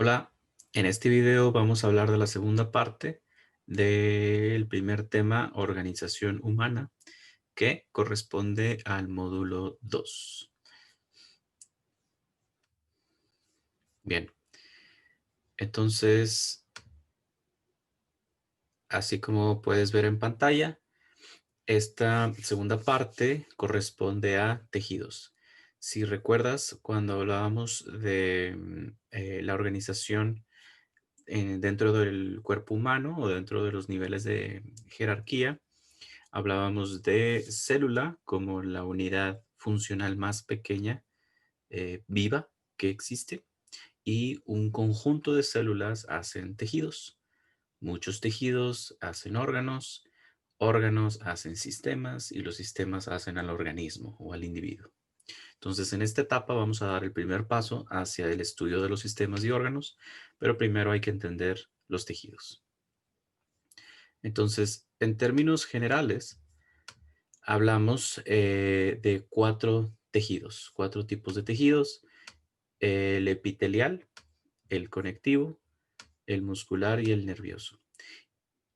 Hola, en este video vamos a hablar de la segunda parte del primer tema, organización humana, que corresponde al módulo 2. Bien, entonces, así como puedes ver en pantalla, esta segunda parte corresponde a tejidos. Si recuerdas, cuando hablábamos de la organización dentro del cuerpo humano o dentro de los niveles de jerarquía, hablábamos de célula como la unidad funcional más pequeña, viva que existe, y un conjunto de células hacen tejidos. Muchos tejidos hacen órganos, órganos hacen sistemas y los sistemas hacen al organismo o al individuo. Entonces, en esta etapa vamos a dar el primer paso hacia el estudio de los sistemas y órganos, pero primero hay que entender los tejidos. Entonces, en términos generales, hablamos de cuatro tipos de tejidos: el epitelial, el conectivo, el muscular y el nervioso.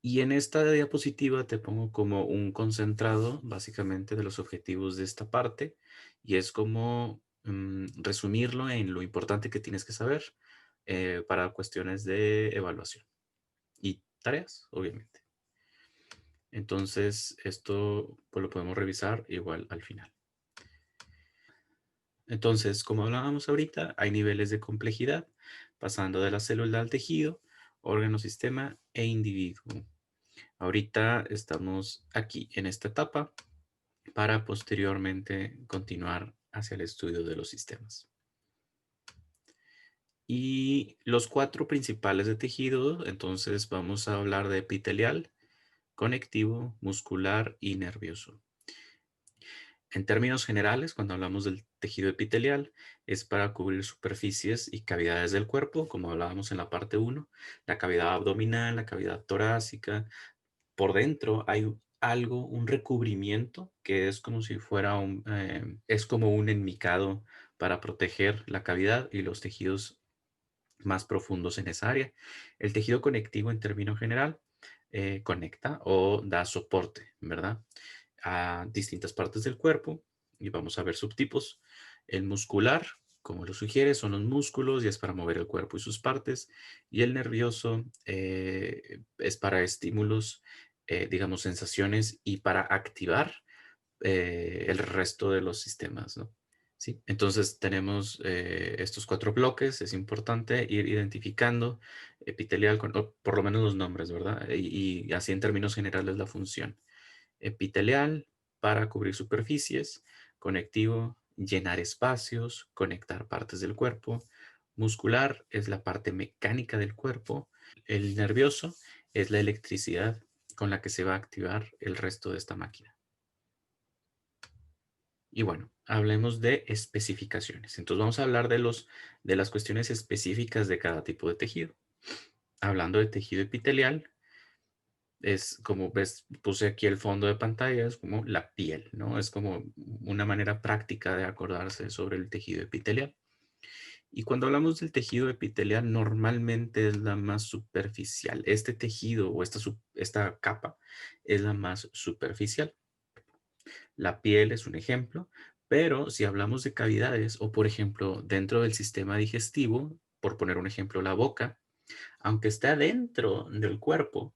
Y en esta diapositiva te pongo como un concentrado, básicamente, de los objetivos de esta parte, y es como resumirlo en lo importante que tienes que saber para cuestiones de evaluación y tareas, obviamente. Entonces, esto pues lo podemos revisar igual al final. Entonces, como hablábamos ahorita, hay niveles de complejidad, pasando de la célula al tejido, órgano, sistema e individuo. Ahorita estamos aquí en esta etapa para posteriormente continuar hacia el estudio de los sistemas. Y los cuatro principales de tejido, entonces vamos a hablar de epitelial, conectivo, muscular y nervioso. En términos generales, cuando hablamos del tejido epitelial, es para cubrir superficies y cavidades del cuerpo, como hablábamos en la parte uno, la cavidad abdominal, la cavidad torácica. Por dentro hay algo, un recubrimiento que es como si fuera es como un enmicado para proteger la cavidad y los tejidos más profundos en esa área. El tejido conectivo, en término general, conecta o da soporte, ¿verdad? A distintas partes del cuerpo, y vamos a ver subtipos. El muscular, como lo sugiere, son los músculos y es para mover el cuerpo y sus partes. Y el nervioso es para estímulos, digamos, sensaciones y para activar el resto de los sistemas, ¿no? Sí, entonces tenemos estos cuatro bloques. Es importante ir identificando epitelial, o por lo menos los nombres, ¿verdad? Y así en términos generales la función. Epitelial, para cubrir superficies; conectivo, llenar espacios, conectar partes del cuerpo; muscular es la parte mecánica del cuerpo; el nervioso es la electricidad con la que se va a activar el resto de esta máquina. Y bueno, hablemos de especificaciones. Entonces vamos a hablar de las cuestiones específicas de cada tipo de tejido. Hablando de tejido epitelial, es como ves, puse aquí el fondo de pantalla, es como la piel, ¿no? Es como una manera práctica de acordarse sobre el tejido epitelial. Y cuando hablamos del tejido epitelial, normalmente es la más superficial. Este tejido o esta capa es la más superficial. La piel es un ejemplo, pero si hablamos de cavidades o, por ejemplo, dentro del sistema digestivo, por poner un ejemplo, la boca, aunque está dentro del cuerpo,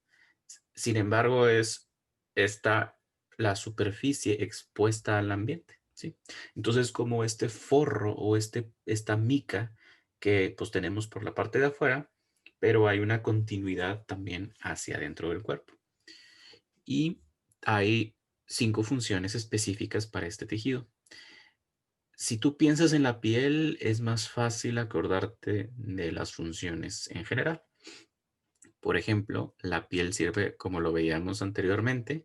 sin embargo, está la superficie expuesta al ambiente, ¿sí? Entonces, como este forro o esta mica que pues tenemos por la parte de afuera, pero hay una continuidad también hacia adentro del cuerpo. Y hay 5 funciones específicas para este tejido. Si tú piensas en la piel, es más fácil acordarte de las funciones en general. Por ejemplo, la piel sirve, como lo veíamos anteriormente,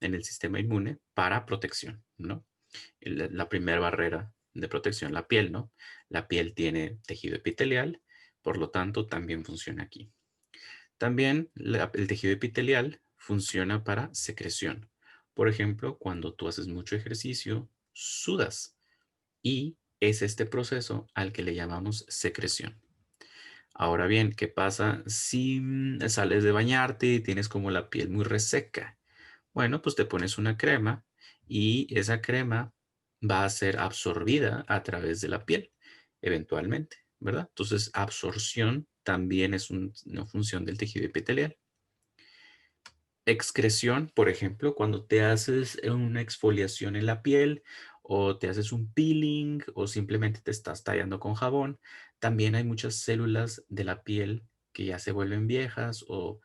en el sistema inmune para protección, ¿no? La primera barrera de protección, la piel, ¿no? La piel tiene tejido epitelial, por lo tanto, también funciona aquí. También el tejido epitelial funciona para secreción. Por ejemplo, cuando tú haces mucho ejercicio, sudas, y es este proceso al que le llamamos secreción. Ahora bien, ¿qué pasa si sales de bañarte y tienes como la piel muy reseca? Bueno, pues te pones una crema y esa crema va a ser absorbida a través de la piel, eventualmente, ¿verdad? Entonces, absorción también es una función del tejido epitelial. Excreción, por ejemplo, cuando te haces una exfoliación en la piel o te haces un peeling o simplemente te estás tallando con jabón, también hay muchas células de la piel que ya se vuelven viejas o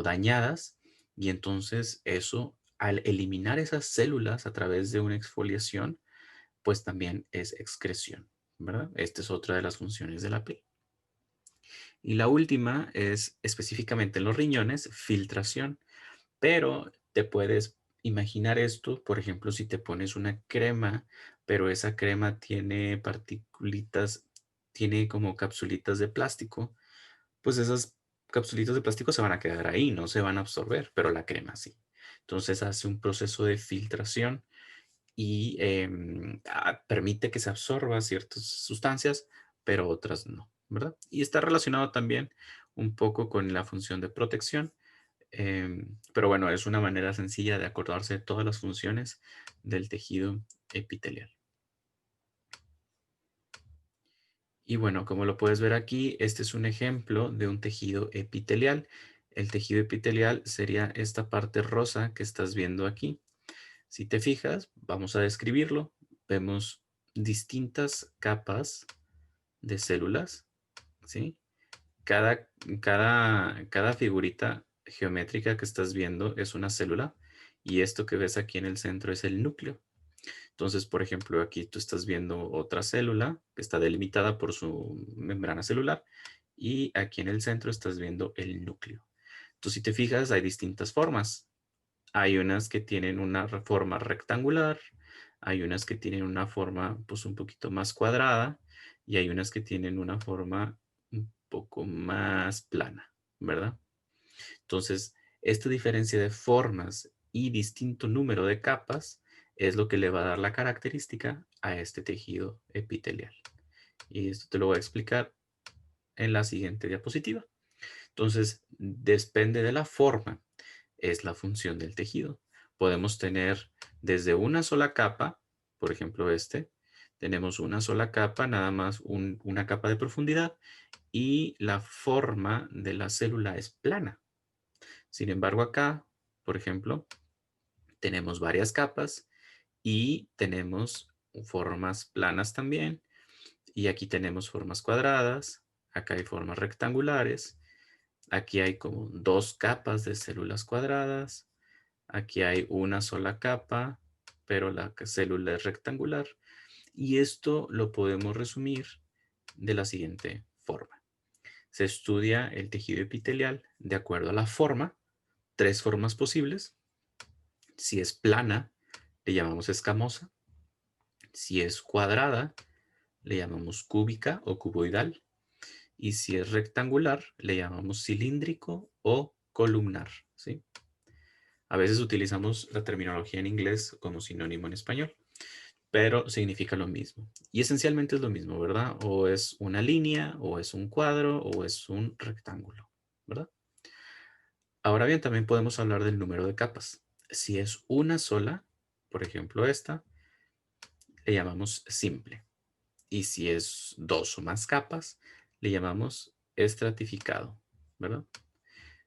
dañadas y entonces eso, al eliminar esas células a través de una exfoliación, pues también es excreción, ¿verdad? Esta es otra de las funciones de la piel. Y la última es específicamente en los riñones, filtración. Pero te puedes imaginar esto, por ejemplo, si te pones una crema, pero esa crema tiene particulitas, tiene como capsulitas de plástico, pues esas capsulitas de plástico se van a quedar ahí, no se van a absorber, pero la crema sí. Entonces hace un proceso de filtración y permite que se absorba ciertas sustancias, pero otras no, ¿verdad? Y está relacionado también un poco con la función de protección. Pero bueno, es una manera sencilla de acordarse de todas las funciones del tejido epitelial. Y bueno, como lo puedes ver aquí, este es un ejemplo de un tejido epitelial. El tejido epitelial sería esta parte rosa que estás viendo aquí. Si te fijas, vamos a describirlo. Vemos distintas capas de células, ¿sí? Cada, cada figurita geométrica que estás viendo es una célula y esto que ves aquí en el centro es el núcleo. Entonces, por ejemplo, aquí tú estás viendo otra célula que está delimitada por su membrana celular y aquí en el centro estás viendo el núcleo. Entonces, si te fijas, hay distintas formas. Hay unas que tienen una forma rectangular, hay unas que tienen una forma pues un poquito más cuadrada y hay unas que tienen una forma un poco más plana, ¿verdad? Entonces, esta diferencia de formas y distinto número de capas es lo que le va a dar la característica a este tejido epitelial. Y esto te lo voy a explicar en la siguiente diapositiva. Entonces, depende de la forma, es la función del tejido. Podemos tener desde una sola capa, por ejemplo tenemos una sola capa, nada más una capa de profundidad y la forma de la célula es plana. Sin embargo, acá, por ejemplo, tenemos varias capas y tenemos formas planas también. Y aquí tenemos formas cuadradas, acá hay formas rectangulares, aquí hay como dos capas de células cuadradas, aquí hay una sola capa, pero la célula es rectangular. Y esto lo podemos resumir de la siguiente forma. Se estudia el tejido epitelial de acuerdo a la forma, tres formas posibles. Si es plana, le llamamos escamosa. Si es cuadrada, le llamamos cúbica o cuboidal. Y si es rectangular, le llamamos cilíndrico o columnar, ¿sí? A veces utilizamos la terminología en inglés como sinónimo en español, pero significa lo mismo. Y esencialmente es lo mismo, ¿verdad? O es una línea, o es un cuadro, o es un rectángulo, ¿verdad? Ahora bien, también podemos hablar del número de capas. Si es una sola, por ejemplo esta, le llamamos simple. Y si es dos o más capas, le llamamos estratificado, ¿verdad?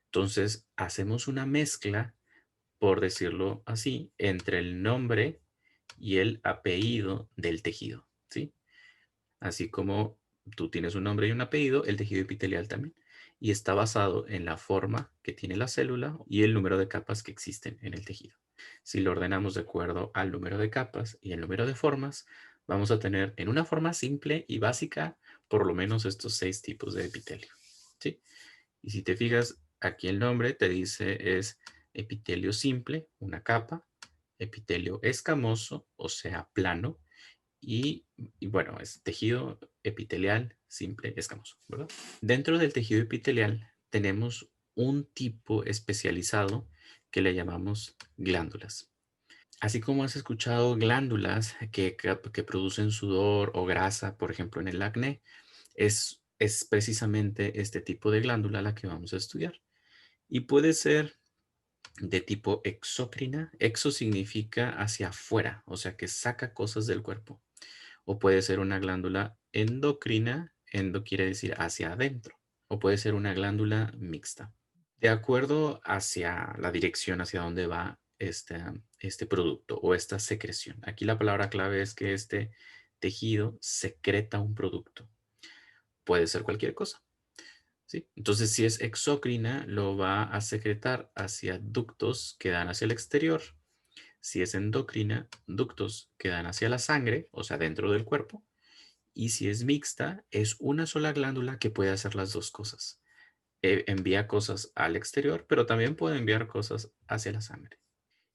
Entonces, hacemos una mezcla, por decirlo así, entre el nombre y el apellido del tejido, ¿sí? Así como tú tienes un nombre y un apellido, el tejido epitelial también. Y está basado en la forma que tiene la célula y el número de capas que existen en el tejido. Si lo ordenamos de acuerdo al número de capas y el número de formas, vamos a tener en una forma simple y básica por lo menos estos 6 tipos de epitelio, ¿sí? Y si te fijas, aquí el nombre te dice es epitelio simple, una capa, epitelio escamoso, o sea, plano, y bueno, es tejido epitelial simple escamoso, ¿verdad? Dentro del tejido epitelial tenemos un tipo especializado que le llamamos glándulas. Así como has escuchado glándulas que producen sudor o grasa, por ejemplo, en el acné, es es precisamente este tipo de glándula la que vamos a estudiar. Y puede ser de tipo exócrina. Exo significa hacia afuera, o sea que saca cosas del cuerpo. O puede ser una glándula endocrina. Endo quiere decir hacia adentro. O puede ser una glándula mixta. De acuerdo hacia la dirección hacia donde va este producto o esta secreción. Aquí la palabra clave es que este tejido secreta un producto. Puede ser cualquier cosa. ¿Sí? Entonces, si es exócrina, lo va a secretar hacia ductos que dan hacia el exterior. Si es endocrina, ductos que dan hacia la sangre, o sea, dentro del cuerpo. Y si es mixta, es una sola glándula que puede hacer las dos cosas. Envía cosas al exterior, pero también puede enviar cosas hacia la sangre.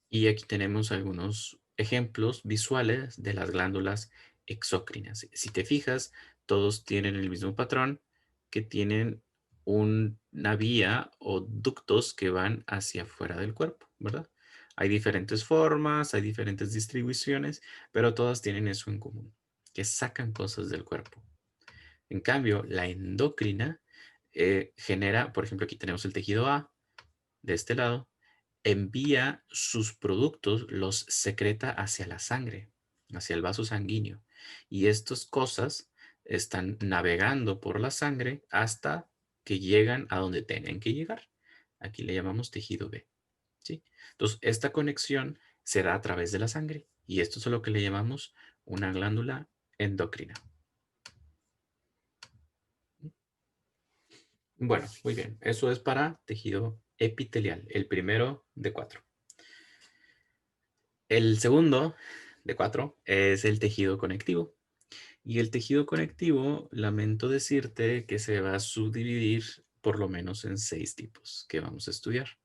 Y aquí tenemos algunos ejemplos visuales de las glándulas exócrinas. Si te fijas, todos tienen el mismo patrón, que tienen una vía o ductos que van hacia afuera del cuerpo, ¿verdad? Hay diferentes formas, hay diferentes distribuciones, pero todas tienen eso en común, que sacan cosas del cuerpo. En cambio, la endocrina genera, por ejemplo, aquí tenemos el tejido A de este lado, envía sus productos, los secreta hacia la sangre, hacia el vaso sanguíneo. Y estas cosas están navegando por la sangre hasta que llegan a donde tienen que llegar. Aquí le llamamos tejido B. ¿Sí? Entonces, esta conexión se da a través de la sangre. Y esto es lo que le llamamos una glándula endocrina. Bueno, muy bien. Eso es para tejido epitelial, el primero de 4. El segundo de 4 es el tejido conectivo. Y el tejido conectivo, lamento decirte que se va a subdividir por lo menos en 6 tipos que vamos a estudiar.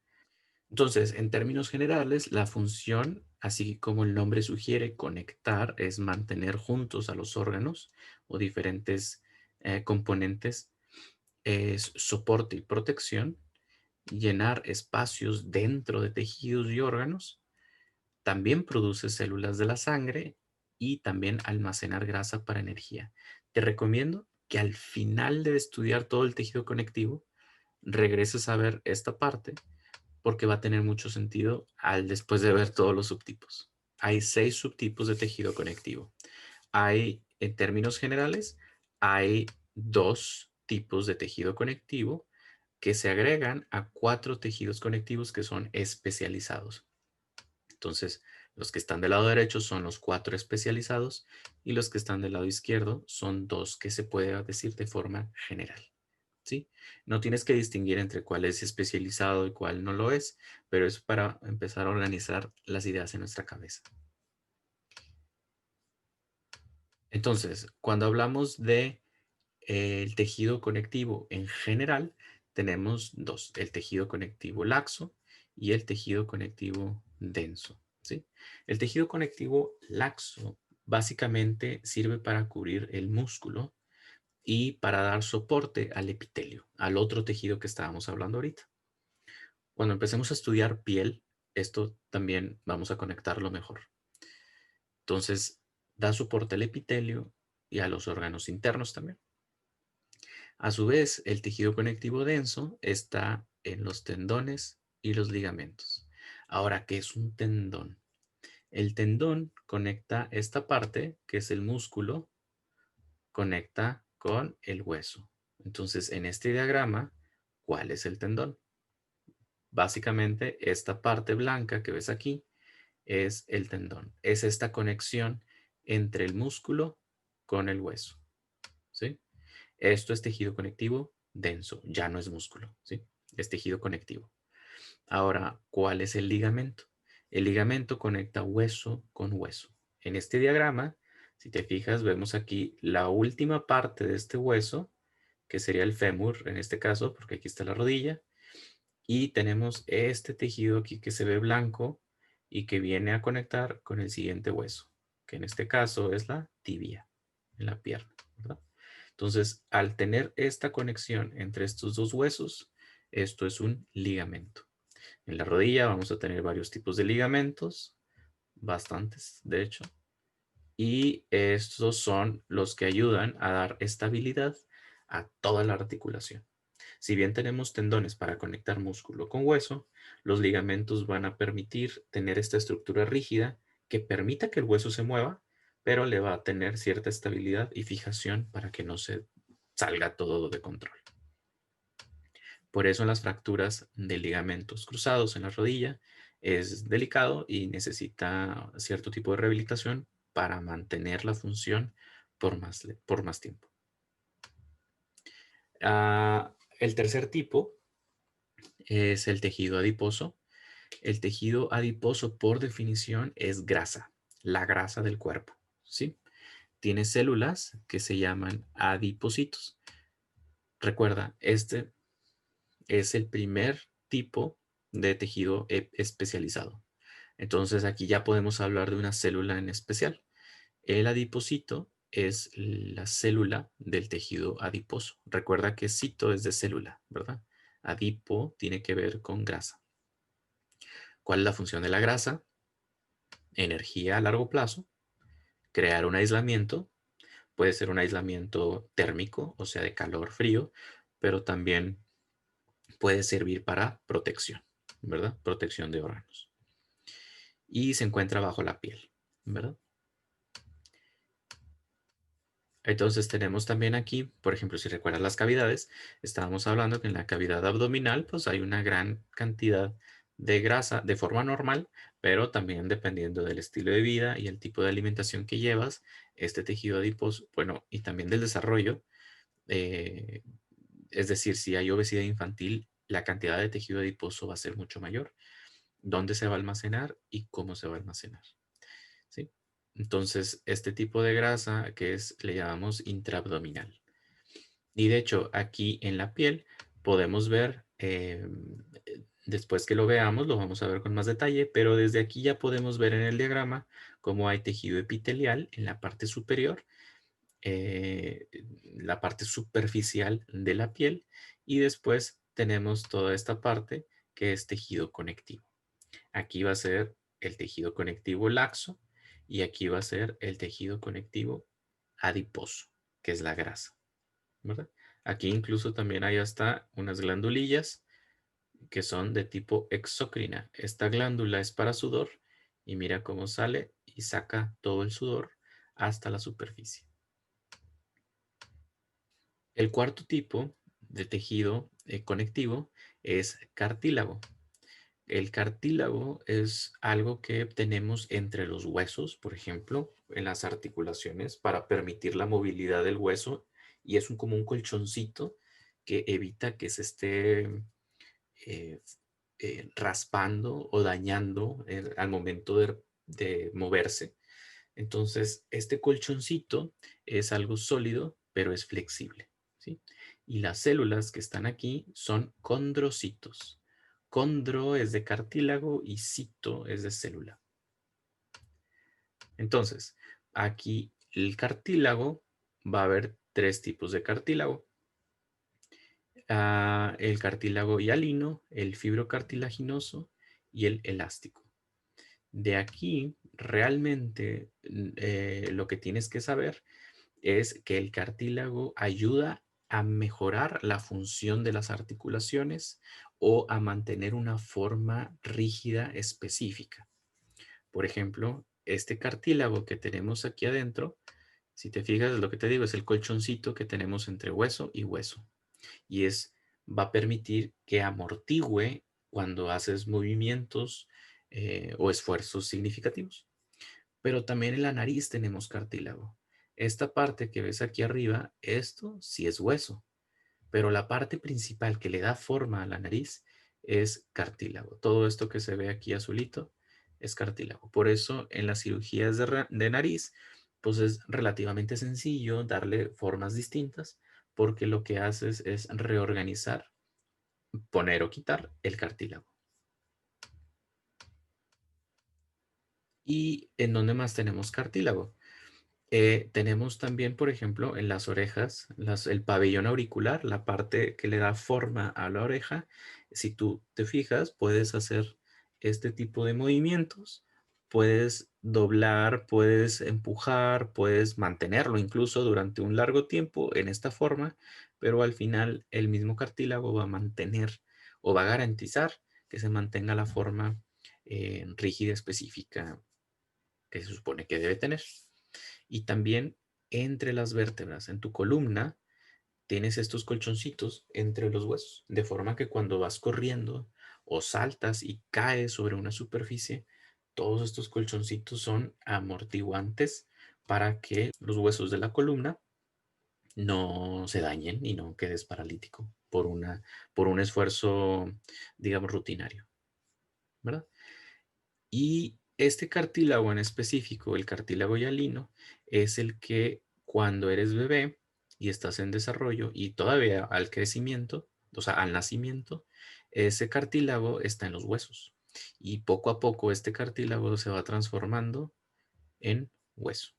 Entonces, en términos generales, la función, así como el nombre sugiere, conectar, es mantener juntos a los órganos o diferentes componentes, es soporte y protección, llenar espacios dentro de tejidos y órganos. También produce células de la sangre y también almacenar grasa para energía. Te recomiendo que al final de estudiar todo el tejido conectivo, regreses a ver esta parte porque va a tener mucho sentido después de ver todos los subtipos. Hay 6 subtipos de tejido conectivo. Hay, en términos generales, hay 2 tipos de tejido conectivo que se agregan a 4 tejidos conectivos que son especializados. Entonces, los que están del lado derecho son los 4 especializados y los que están del lado izquierdo son 2 que se puede decir de forma general. ¿Sí? No tienes que distinguir entre cuál es especializado y cuál no lo es, pero es para empezar a organizar las ideas en nuestra cabeza. Entonces, cuando hablamos de el tejido conectivo en general, tenemos 2, el tejido conectivo laxo y el tejido conectivo denso. ¿Sí? El tejido conectivo laxo básicamente sirve para cubrir el músculo y para dar soporte al epitelio, al otro tejido que estábamos hablando ahorita. Cuando empecemos a estudiar piel, esto también vamos a conectarlo mejor. Entonces, da soporte al epitelio y a los órganos internos también. A su vez, el tejido conectivo denso está en los tendones y los ligamentos. Ahora, ¿qué es un tendón? El tendón conecta esta parte, que es el músculo, conecta con el hueso. Entonces, en este diagrama, ¿cuál es el tendón? Básicamente, esta parte blanca que ves aquí es el tendón. Es esta conexión entre el músculo con el hueso. ¿Sí? Esto es tejido conectivo denso, ya no es músculo, ¿sí? Es tejido conectivo. Ahora, ¿cuál es el ligamento? El ligamento conecta hueso con hueso. En este diagrama, si te fijas, vemos aquí la última parte de este hueso, que sería el fémur en este caso, porque aquí está la rodilla, y tenemos este tejido aquí que se ve blanco y que viene a conectar con el siguiente hueso, que en este caso es la tibia, en la pierna, ¿verdad? Entonces, al tener esta conexión entre estos dos huesos, esto es un ligamento. En la rodilla vamos a tener varios tipos de ligamentos, bastantes, de hecho, y estos son los que ayudan a dar estabilidad a toda la articulación. Si bien tenemos tendones para conectar músculo con hueso, los ligamentos van a permitir tener esta estructura rígida que permita que el hueso se mueva, pero le va a tener cierta estabilidad y fijación para que no se salga todo de control. Por eso las fracturas de ligamentos cruzados en la rodilla es delicado y necesita cierto tipo de rehabilitación para mantener la función por más tiempo. El tercer tipo es el tejido adiposo. El tejido adiposo, por definición, es grasa, la grasa del cuerpo, ¿sí? Tiene células que se llaman adipocitos. Recuerda, este es el primer tipo de tejido especializado. Entonces aquí ya podemos hablar de una célula en especial. El adipocito es la célula del tejido adiposo. Recuerda que cito es de célula, ¿verdad? Adipo tiene que ver con grasa. ¿Cuál es la función de la grasa? Energía a largo plazo, crear un aislamiento. Puede ser un aislamiento térmico, o sea, de calor-frío, pero también puede servir para protección, ¿verdad? Protección de órganos. Y se encuentra bajo la piel, ¿verdad? Entonces tenemos también aquí, por ejemplo, si recuerdas las cavidades, estábamos hablando que en la cavidad abdominal pues hay una gran cantidad de grasa de forma normal, pero también dependiendo del estilo de vida y el tipo de alimentación que llevas, este tejido adiposo, bueno, y también del desarrollo, eh, es decir, si hay obesidad infantil, la cantidad de tejido adiposo va a ser mucho mayor. ¿Dónde se va a almacenar y cómo se va a almacenar? ¿Sí? Entonces, este tipo de grasa le llamamos intraabdominal. Y de hecho, aquí en la piel podemos ver, después que lo veamos, lo vamos a ver con más detalle, pero desde aquí ya podemos ver en el diagrama cómo hay tejido epitelial en la parte superior, eh, la parte superficial de la piel, y después tenemos toda esta parte que es tejido conectivo. Aquí va a ser el tejido conectivo laxo y aquí va a ser el tejido conectivo adiposo, que es la grasa, ¿verdad? Aquí incluso también hay hasta unas glandulillas que son de tipo exócrina. Esta glándula es para sudor y mira cómo sale y saca todo el sudor hasta la superficie. El cuarto tipo de tejido conectivo es cartílago. El cartílago es algo que tenemos entre los huesos, por ejemplo, en las articulaciones para permitir la movilidad del hueso y es como un colchoncito que evita que se esté eh, raspando o dañando al momento de moverse. Entonces, este colchoncito es algo sólido, pero es flexible, ¿sí? Y las células que están aquí son condrocitos. Condro es de cartílago y cito es de célula. Entonces, aquí el cartílago va a haber tres tipos de cartílago. El cartílago hialino, el fibrocartilaginoso y el elástico. De aquí, realmente, lo que tienes que saber es que el cartílago ayuda a mejorar la función de las articulaciones o a mantener una forma rígida específica. Por ejemplo, este cartílago que tenemos aquí adentro, si te fijas, lo que te digo es el colchoncito que tenemos entre hueso y hueso. Y va a permitir que amortigüe cuando haces movimientos o esfuerzos significativos. Pero también en la nariz tenemos cartílago. Esta parte que ves aquí arriba, esto sí es hueso, pero la parte principal que le da forma a la nariz es cartílago. Todo esto que se ve aquí azulito es cartílago. Por eso en las cirugías de nariz, pues es relativamente sencillo darle formas distintas, porque lo que haces es reorganizar, poner o quitar el cartílago. ¿Y en dónde más tenemos cartílago? Tenemos también, por ejemplo, en las orejas, el pabellón auricular, la parte que le da forma a la oreja. Si tú te fijas, puedes hacer este tipo de movimientos. Puedes doblar, puedes empujar, puedes mantenerlo incluso durante un largo tiempo en esta forma pero al final el mismo cartílago va a mantener o va a garantizar que se mantenga la forma rígida específica que se supone que debe tener. Y también entre las vértebras, en tu columna, tienes estos colchoncitos entre los huesos, de forma que cuando vas corriendo o saltas y caes sobre una superficie, todos estos colchoncitos son amortiguantes para que los huesos de la columna no se dañen y no quedes paralítico por un esfuerzo, digamos, rutinario, ¿verdad? Y este cartílago en específico, el cartílago hialino, es el que cuando eres bebé y estás en desarrollo y todavía al crecimiento, o sea, al nacimiento, ese cartílago está en los huesos. Y poco a poco este cartílago se va transformando en hueso.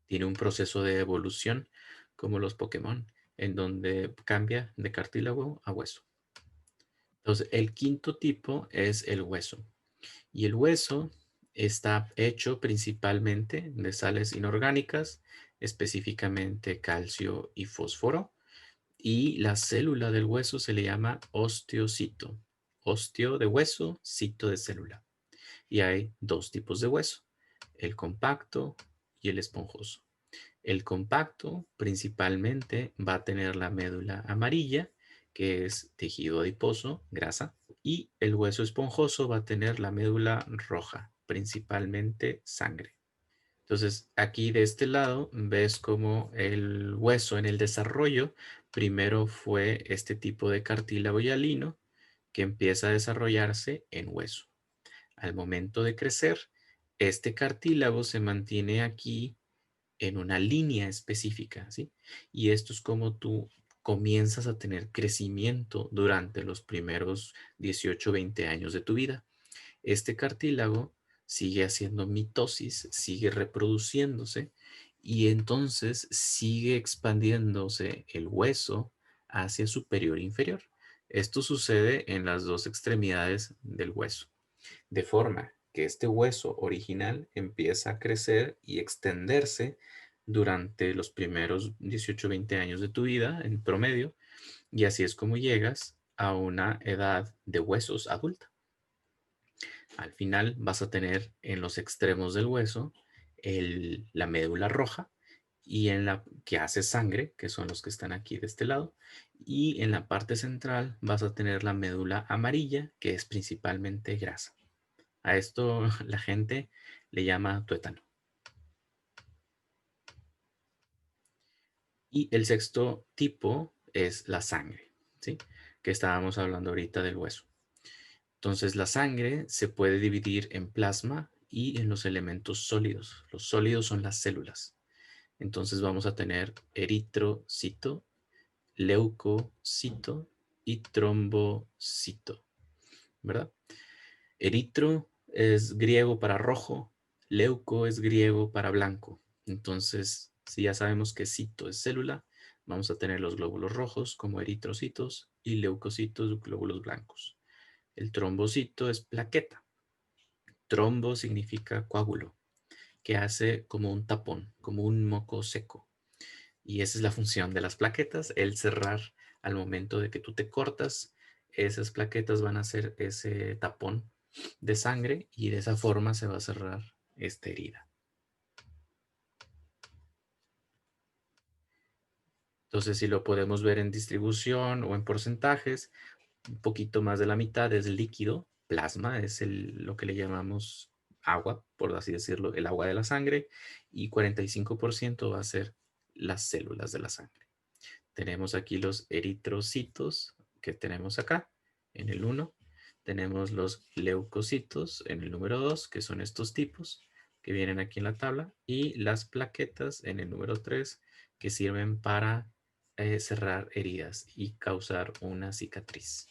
Tiene un proceso de evolución como los Pokémon, en donde cambia de cartílago a hueso. Entonces, el quinto tipo es el hueso. Y el hueso está hecho principalmente de sales inorgánicas, específicamente calcio y fósforo. Y la célula del hueso se le llama osteocito. Osteo de hueso, cito de célula. Y hay dos tipos de hueso, el compacto y el esponjoso. El compacto principalmente va a tener la médula amarilla, que es tejido adiposo, grasa, y el hueso esponjoso va a tener la médula roja, principalmente sangre. Entonces, aquí de este lado ves como el hueso en el desarrollo primero fue este tipo de cartílago hialino que empieza a desarrollarse en hueso. Al momento de crecer, este cartílago se mantiene aquí en una línea específica, ¿sí? Y esto es como tú comienzas a tener crecimiento durante los primeros 18, 20 años de tu vida. Este cartílago sigue haciendo mitosis, sigue reproduciéndose y entonces sigue expandiéndose el hueso hacia superior e inferior. Esto sucede en las dos extremidades del hueso, de forma que este hueso original empieza a crecer y extenderse durante los primeros 18 20 años de tu vida en promedio, y así es como llegas a una edad de huesos adulta. Al final vas a tener en los extremos del hueso la médula roja y en la que hace sangre, que son los que están aquí de este lado, y en la parte central vas a tener la médula amarilla, que es principalmente grasa. A esto la gente le llama tuétano. Y el sexto tipo es la sangre, ¿sí? Que estábamos hablando ahorita del hueso. Entonces, la sangre se puede dividir en plasma y en los elementos sólidos. Los sólidos son las células. Entonces, vamos a tener eritrocito, leucocito y trombocito, ¿verdad? Eritro es griego para rojo, leuco es griego para blanco. Entonces, si ya sabemos que cito es célula, vamos a tener los glóbulos rojos como eritrocitos y leucocitos, glóbulos blancos. El trombocito es plaqueta. Trombo significa coágulo, que hace como un tapón, como un moco seco. Y esa es la función de las plaquetas, el cerrar al momento de que tú te cortas. Esas plaquetas van a hacer ese tapón de sangre y de esa forma se va a cerrar esta herida. Entonces, si lo podemos ver en distribución o en porcentajes, un poquito más de la mitad es líquido, plasma, es lo que le llamamos agua, por así decirlo, el agua de la sangre, y 45% va a ser las células de la sangre. Tenemos aquí los eritrocitos que tenemos acá en el 1. Tenemos los leucocitos en el número 2, que son estos tipos que vienen aquí en la tabla. Y las plaquetas en el número 3, que sirven para cerrar heridas y causar una cicatriz.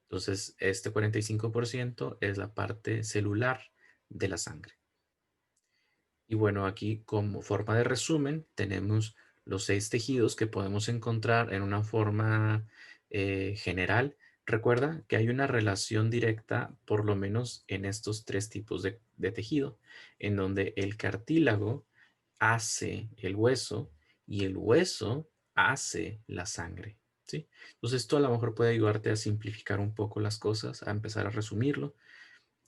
Entonces, este 45% es la parte celular de la sangre. Y bueno, aquí como forma de resumen tenemos los 6 tejidos que podemos encontrar en una forma general. Recuerda que hay una relación directa, por lo menos en estos 3 tipos de tejido, en donde el cartílago hace el hueso y el hueso hace la sangre, ¿sí? Entonces esto a lo mejor puede ayudarte a simplificar un poco las cosas, a empezar a resumirlo.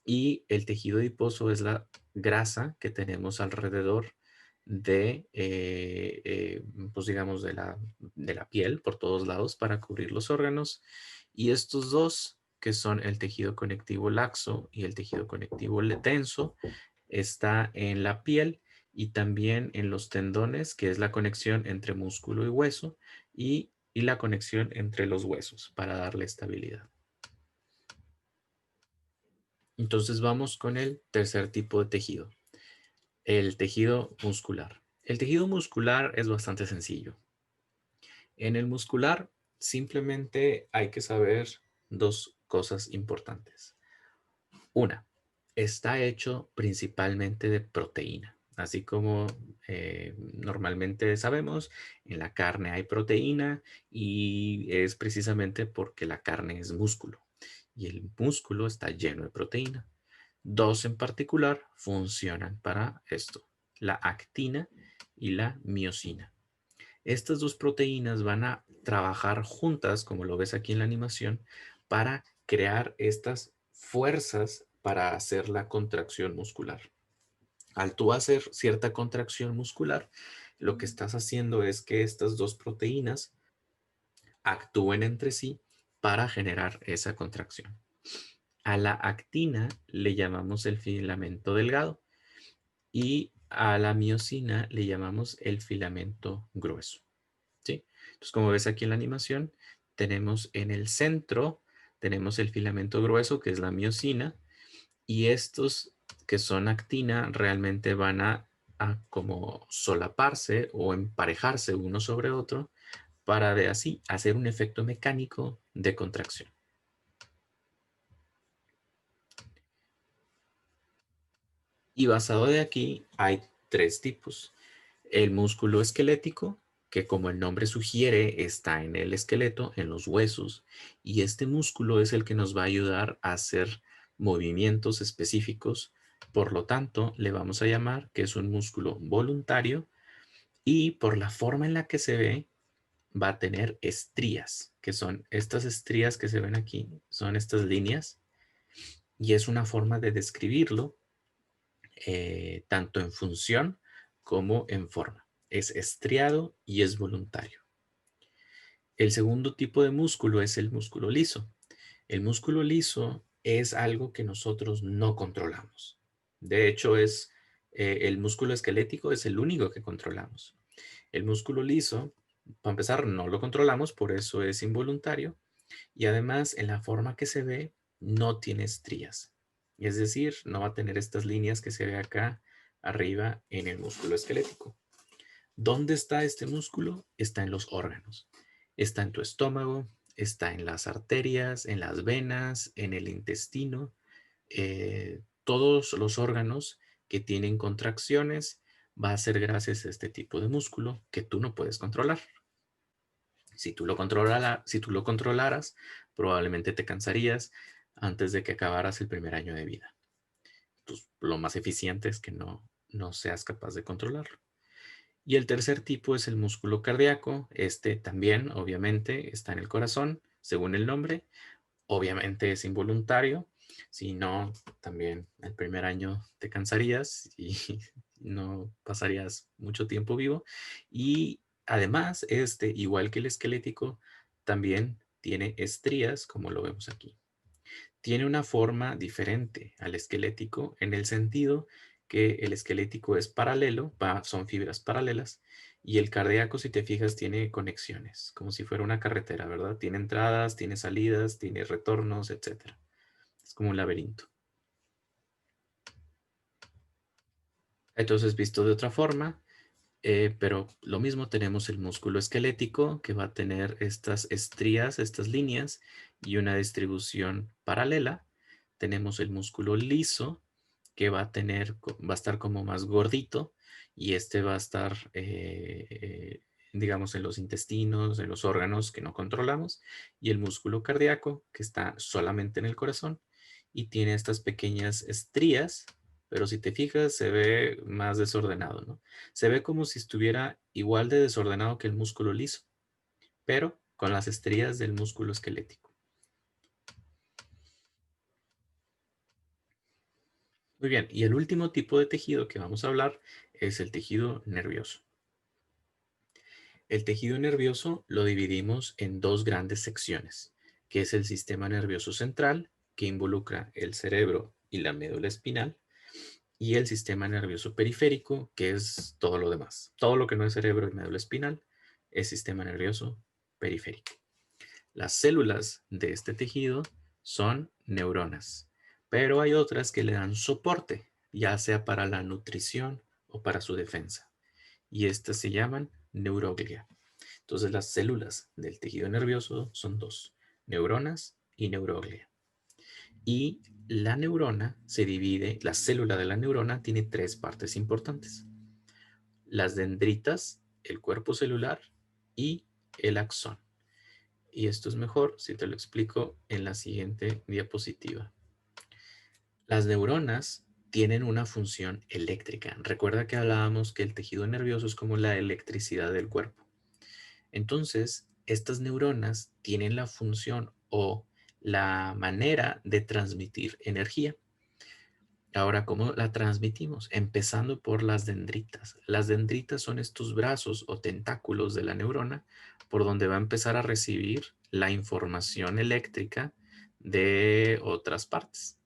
Y el tejido adiposo es la grasa que tenemos alrededor de, pues digamos, de la piel por todos lados para cubrir los órganos. Y estos dos, que son el tejido conectivo laxo y el tejido conectivo tenso, está en la piel y también en los tendones, que es la conexión entre músculo y hueso, y la conexión entre los huesos para darle estabilidad. Entonces vamos con el tercer tipo de tejido, el tejido muscular. El tejido muscular es bastante sencillo. En el muscular simplemente hay que saber dos cosas importantes. Una, está hecho principalmente de proteína. Así como normalmente sabemos, en la carne hay proteína y es precisamente porque la carne es músculo y el músculo está lleno de proteína. Dos en particular funcionan para esto, la actina y la miosina. Estas dos proteínas van a trabajar juntas, como lo ves aquí en la animación, para crear estas fuerzas para hacer la contracción muscular. Al tú hacer cierta contracción muscular, lo que estás haciendo es que estas dos proteínas actúen entre sí para generar esa contracción. A la actina le llamamos el filamento delgado y a la miosina le llamamos el filamento grueso, ¿sí? Entonces, como ves aquí en la animación, tenemos en el centro, tenemos el filamento grueso, que es la miosina, y estos que son actina realmente van a como solaparse o emparejarse uno sobre otro para de así hacer un efecto mecánico de contracción. Y basado de aquí hay tres tipos. El músculo esquelético, que como el nombre sugiere, está en el esqueleto, en los huesos, y este músculo es el que nos va a ayudar a hacer movimientos específicos. Por lo tanto, le vamos a llamar que es un músculo voluntario y por la forma en la que se ve, va a tener estrías, que son estas estrías que se ven aquí, son estas líneas, y es una forma de describirlo tanto en función como en forma. Es estriado y es voluntario. El segundo tipo de músculo es el músculo liso. El músculo liso es algo que nosotros no controlamos. De hecho, el músculo esquelético es el único que controlamos. El músculo liso, para empezar, no lo controlamos, por eso es involuntario. Y además, en la forma que se ve, no tiene estrías. Es decir, no va a tener estas líneas que se ve acá arriba en el músculo esquelético. ¿Dónde está este músculo? Está en los órganos. Está en tu estómago, está en las arterias, en las venas, en el intestino. Todos los órganos que tienen contracciones va a ser gracias a este tipo de músculo que tú no puedes controlar. Si tú lo controlaras, probablemente te cansarías antes de que acabaras el primer año de vida. Pues, lo más eficiente es que no seas capaz de controlarlo. Y el tercer tipo es el músculo cardíaco. Este también, obviamente, está en el corazón, según el nombre. Obviamente es involuntario. Si no, también el primer año te cansarías y no pasarías mucho tiempo vivo. Y además, este, igual que el esquelético, también tiene estrías, como lo vemos aquí. Tiene una forma diferente al esquelético en el sentido que el esquelético es paralelo, son fibras paralelas, y el cardíaco, si te fijas, tiene conexiones, como si fuera una carretera, ¿verdad? Tiene entradas, tiene salidas, tiene retornos, etcétera. Es como un laberinto. Entonces, visto de otra forma, pero lo mismo tenemos el músculo esquelético que va a tener estas estrías, estas líneas y una distribución paralela. Tenemos el músculo liso que va a tener, va a estar como más gordito y este va a estar, digamos, en los intestinos, en los órganos que no controlamos y el músculo cardíaco que está solamente en el corazón y tiene estas pequeñas estrías pero si te fijas se ve más desordenado, ¿no? Se ve como si estuviera igual de desordenado que el músculo liso, pero con las estrías del músculo esquelético. Muy bien, y el último tipo de tejido que vamos a hablar es el tejido nervioso. El tejido nervioso lo dividimos en dos grandes secciones, que es el sistema nervioso central, que involucra el cerebro y la médula espinal, y el sistema nervioso periférico, que es todo lo demás. Todo lo que no es cerebro y médula espinal es sistema nervioso periférico. Las células de este tejido son neuronas, pero hay otras que le dan soporte, ya sea para la nutrición o para su defensa, y estas se llaman neuroglia. Entonces las células del tejido nervioso son dos, neuronas y neuroglia. Y la neurona se divide, la célula de la neurona tiene tres partes importantes. Las dendritas, el cuerpo celular y el axón. Y esto es mejor si te lo explico en la siguiente diapositiva. Las neuronas tienen una función eléctrica. Recuerda que hablábamos que el tejido nervioso es como la electricidad del cuerpo. Entonces, estas neuronas tienen la función o la manera de transmitir energía. Ahora, ¿cómo la transmitimos? Empezando por las dendritas. Las dendritas son estos brazos o tentáculos de la neurona por donde va a empezar a recibir la información eléctrica de otras partes.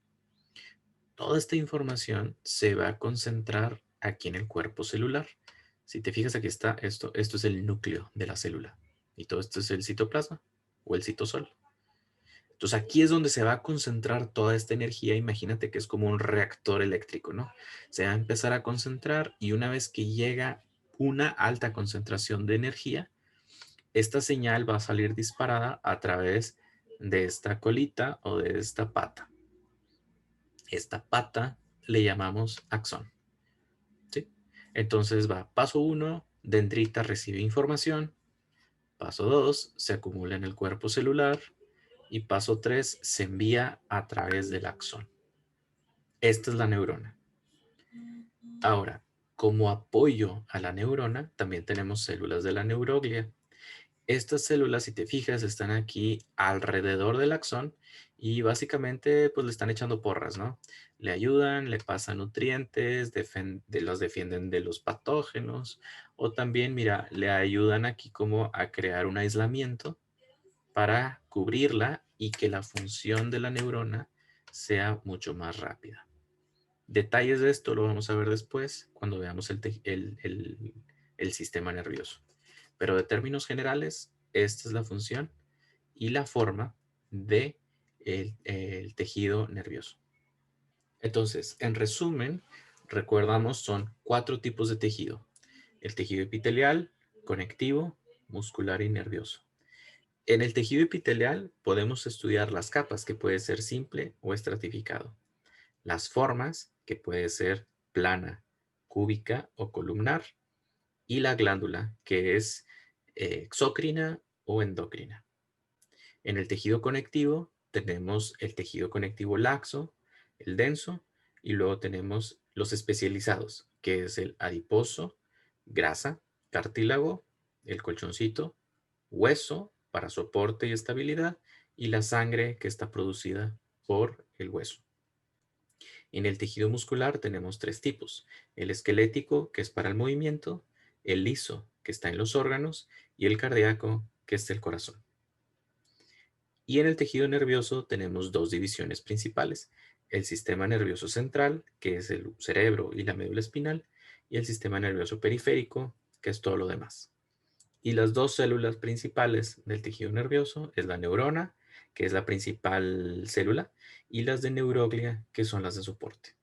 Toda esta información se va a concentrar aquí en el cuerpo celular. Si te fijas, aquí está esto es el núcleo de la célula y todo esto es el citoplasma o el citosol. Entonces aquí es donde se va a concentrar toda esta energía. Imagínate que es como un reactor eléctrico, ¿no? Se va a empezar a concentrar y una vez que llega una alta concentración de energía, esta señal va a salir disparada a través de esta colita o de esta pata. Esta pata le llamamos axón, ¿sí? Entonces va paso 1, dendrita recibe información. Paso 2, se acumula en el cuerpo celular. Y paso 3, se envía a través del axón. Esta es la neurona. Ahora, como apoyo a la neurona, también tenemos células de la neuroglia. Estas células, si te fijas, están aquí alrededor del axón y básicamente pues le están echando porras, ¿no? Le ayudan, le pasan nutrientes, los defienden de los patógenos o también, mira, le ayudan aquí como a crear un aislamiento para cubrirla y que la función de la neurona sea mucho más rápida. Detalles de esto lo vamos a ver después cuando veamos el sistema nervioso. Pero de términos generales, esta es la función y la forma de el tejido nervioso. Entonces, en resumen, recordamos, son 4 tipos de tejido. El tejido epitelial, conectivo, muscular y nervioso. En el tejido epitelial podemos estudiar las capas, que puede ser simple o estratificado. Las formas, que puede ser plana, cúbica o columnar. Y la glándula, que es exócrina o endocrina. En el tejido conectivo tenemos el tejido conectivo laxo, el denso, y luego tenemos los especializados, que es el adiposo, grasa, cartílago, el colchoncito, hueso para soporte y estabilidad, y la sangre que está producida por el hueso. En el tejido muscular tenemos 3 tipos: el esquelético, que es para el movimiento, el liso, que está en los órganos, y el cardíaco, que es el corazón. Y en el tejido nervioso tenemos 2 divisiones principales: el sistema nervioso central, que es el cerebro y la médula espinal, y el sistema nervioso periférico, que es todo lo demás. Y las 2 células principales del tejido nervioso es la neurona, que es la principal célula, y las de neuroglia, que son las de soporte.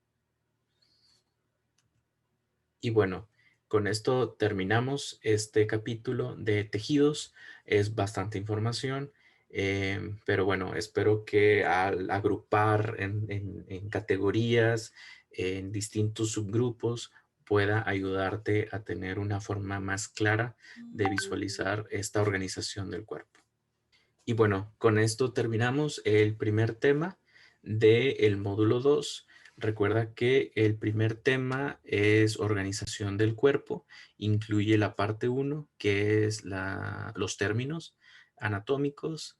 Y bueno, con esto terminamos este capítulo de tejidos. Es bastante información, pero bueno, espero que al agrupar en categorías, en distintos subgrupos, pueda ayudarte a tener una forma más clara de visualizar esta organización del cuerpo. Y bueno, con esto terminamos el primer tema del módulo 2. Recuerda que el primer tema es organización del cuerpo, incluye la parte uno, que es los términos anatómicos,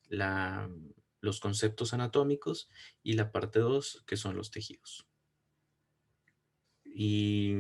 los conceptos anatómicos, y la parte 2, que son los tejidos. Y